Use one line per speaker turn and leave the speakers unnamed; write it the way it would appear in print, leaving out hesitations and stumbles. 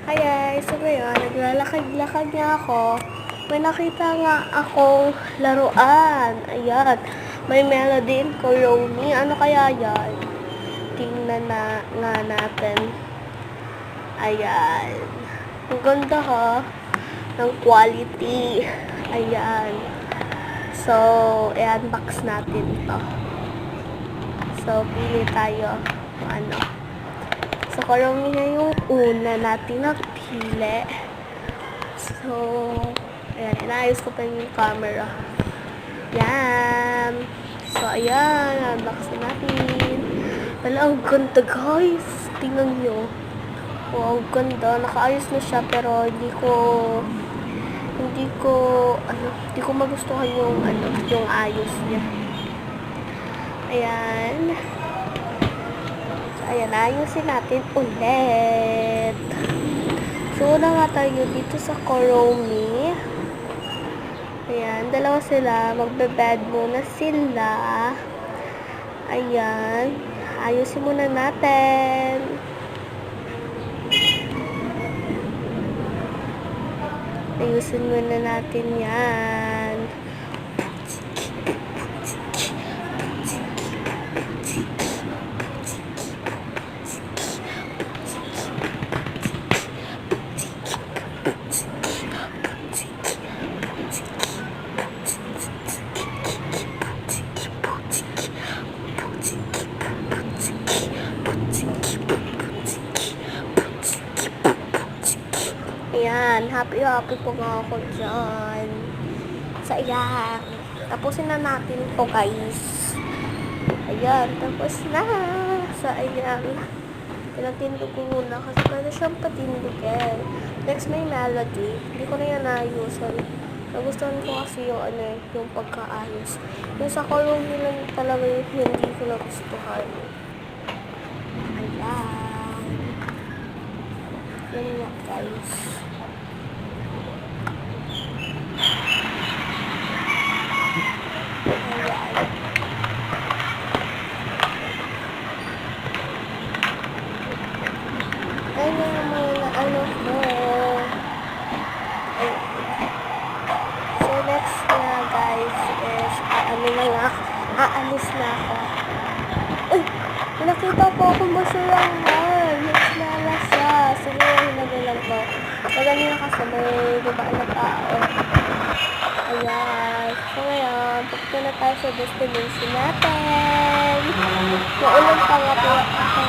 Hi guys! So ngayon, naglalakad-lakad nga ako. May nakita nga akong laruan. Ayan. May melody in Kuromi. Ano kaya yan? Tingnan na nga natin. Ayan. Ang ganda ha. Ng quality. Ayan. So, i-unbox natin to. So, pili tayo. Ano? So, Kuromi na yung una natin na pili. So, ayan. Inaayos ko pa yung camera. Yan. So, ayan. Unbox na natin. Wala, ang ganda guys. Tingnan nyo. Oh, ang ganda. Nakaayos na siya pero hindi ko magustuhan yung yung ayos niya. Ayan. So, ayan, ayusin natin ulit. So, una nga tayo dito sa Kuromi. Ayan, dalawa sila. Magbe-bed muna sila. Ayan. Ayusin muna natin. Ayusin muna natin yan. Ayan, happy po nga ako dyan. So, ayan. Tapusin na natin po guys. Ayan, tapos na. So, ayan. Pinatindog ko muna kasi pwede siyang patindugin. Next, may melody. Hindi ko na yan naayusan. Nagustuhan ko kasi yung yung pagkaayos. Yung sa Kuromi lang talaga yung hindi ko nagustuhan. Ayan. Yan nga guys. Ano ko. So, next na guys is, aalis na ako. Uy! Nakita po akong basurahan. Nagsala siya. Siguro hinagay lang ko. Maganina kasi may dumaan na tao. Ayan. So, ngayon, pupunta na tayo sa destination natin. Maulan pa nga po ako.